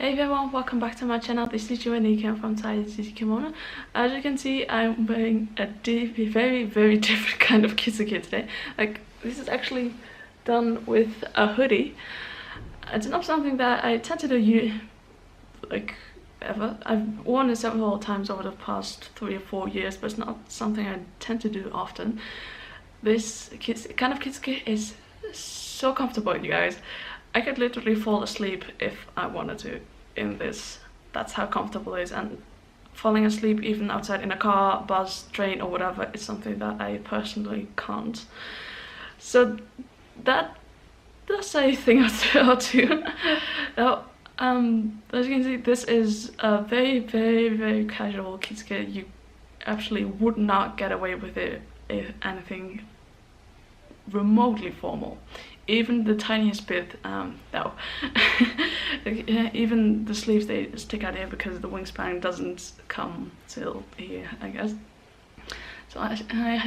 Hey everyone, welcome back to my channel. This is Juban from Chayatsuji Kimono. As you can see, I'm wearing a very different kind of kitsuke today. Like, this is actually done with a hoodie. It's not something that I tend to do like ever. I've worn it several times over the past 3 or 4 years, but it's not something I tend to do often. This kind of kitsuke is so comfortable, you guys. I could literally fall asleep if I wanted to in this. That's how comfortable it is, and falling asleep even outside in a car, bus, train or whatever is something that I personally can't. So that does say a thing or two. Now, as you can see, this is a very casual kitsuke. You actually would not get away with it if anything remotely formal. Even the tiniest bit, no. Even the sleeves, they stick out here because the wingspan doesn't come till here, I guess. So I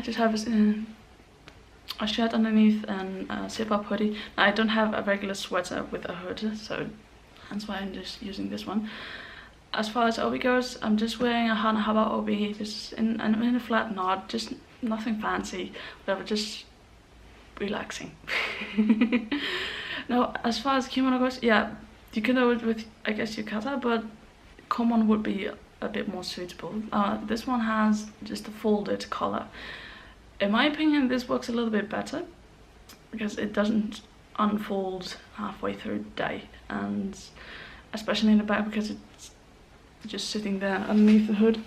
just have a shirt underneath and a zip-up hoodie. I don't have a regular sweater with a hood, so that's why I'm just using this one. As far as obi goes, I'm just wearing a hana obi, just in a flat knot, just nothing fancy, whatever, just relaxing. Now, as far as kimono goes, yeah, you can do it with, I guess, yukata, but common would be a bit more suitable. This one has just a folded collar. In my opinion, this works a little bit better because it doesn't unfold halfway through the day, and especially in the back because it's just sitting there underneath the hood,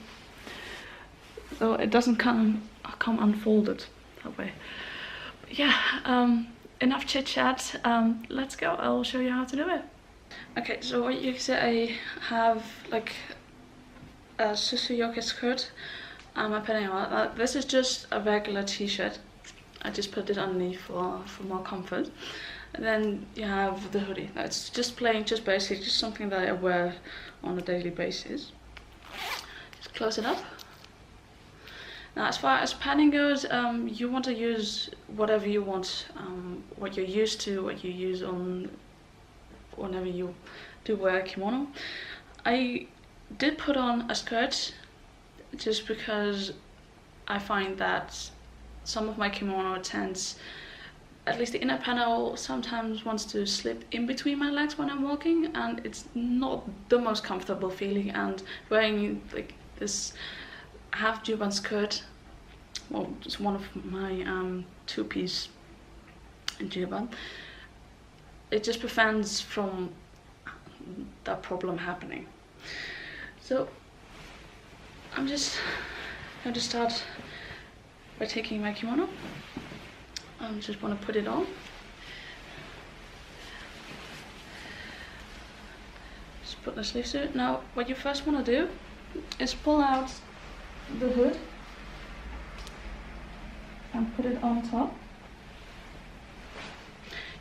so it doesn't come unfolded that way. Yeah, enough chit chat. Let's go. I'll show you how to do it. Okay, so what you can see, I have like a Susuyoke skirt. I'm putting on. This is just a regular t-shirt. I just put it underneath for more comfort. And then you have the hoodie. Now, it's just plain, just basic, just something that I wear on a daily basis. Just close it up. Now, as far as padding goes, you want to use whatever you want, what you're used to, what you use on whenever you do wear a kimono. I did put on a skirt just because I find that some of my kimono tends, at least the inner panel, sometimes wants to slip in between my legs when I'm walking, and it's not the most comfortable feeling. And wearing like this half juban skirt, well, it's one of my two-piece juban, it just prevents from that problem happening. So I'm just going to start by taking my kimono. I just want to put it on. Just put the sleeves to it. Now, what you first want to do is pull out the hood and put it on top.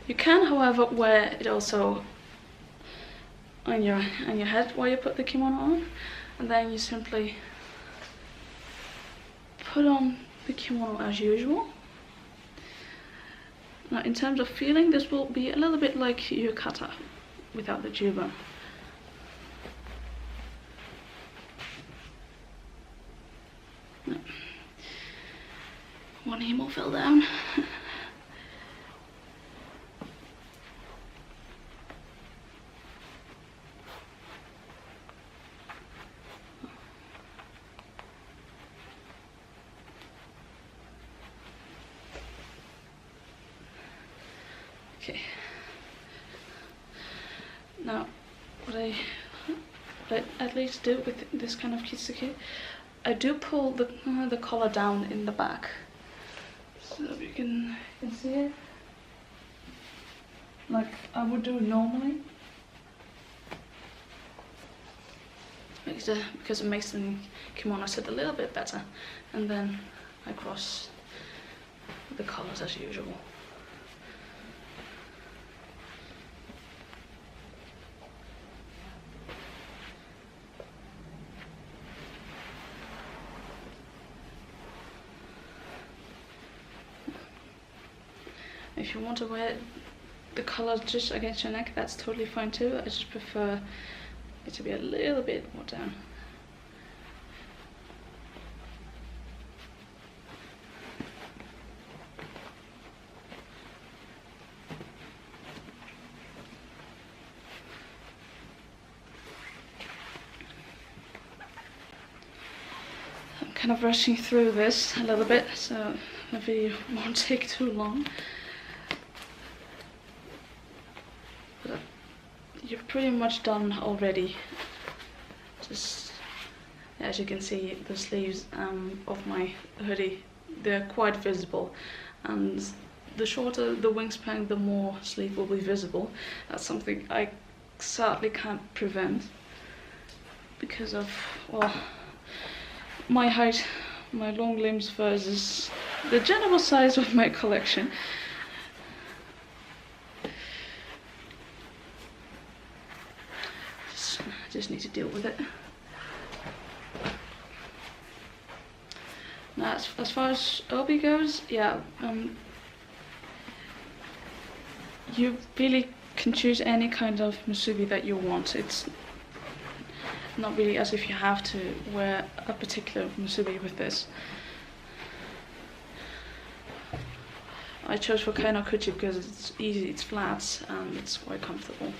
You can, however, wear it also on your head while you put the kimono on, and then you simply put on the kimono as usual. Now, in terms of feeling, this will be a little bit like yukata without the juban. No. One hemo fell down. Okay. Now, what I at least do with this kind of kitsuke, I do pull the collar down in the back, so you can see it, like I would do normally, because it makes the kimono sit a little bit better, and then I cross the collars as usual. If you want to wear the collar just against your neck, that's totally fine too. I just prefer it to be a little bit more down. I'm kind of rushing through this a little bit, so the video won't take too long. But you're pretty much done already. Just as you can see, the sleeves of my hoodie, they're quite visible, and the shorter the wingspan, the more sleeve will be visible. That's something I sadly can't prevent because of, well, my height, my long limbs versus the general size of my collection. Just need to deal with it. Now, as far as obi goes, yeah, you really can choose any kind of musubi that you want. It's not really as if you have to wear a particular musubi with this. I chose for Kainokuchi because it's easy, it's flat, and it's quite comfortable.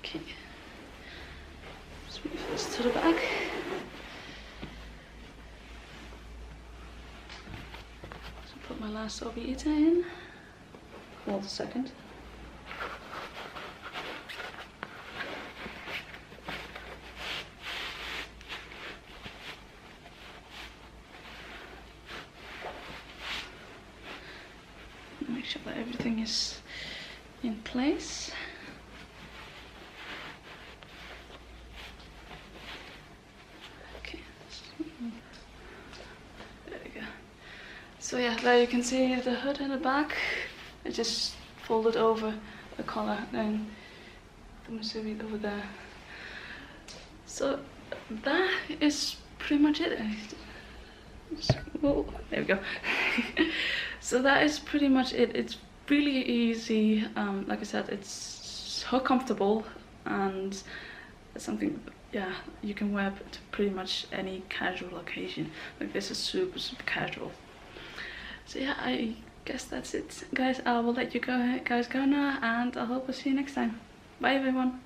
Okay, let's move this to the back. So put my last obi-ita in. Hold a second. Make sure that everything is in place. So yeah, there you can see the hood and the back. I just folded over the collar and the musubi over there. So that is pretty much it. Whoa, there we go. So that is pretty much it. It's really easy. Like I said, it's so comfortable, and it's something, yeah, you can wear to pretty much any casual occasion. Like this is super casual. So yeah, I guess that's it, guys. I will let you guys go now, and I hope I'll see you next time. Bye everyone.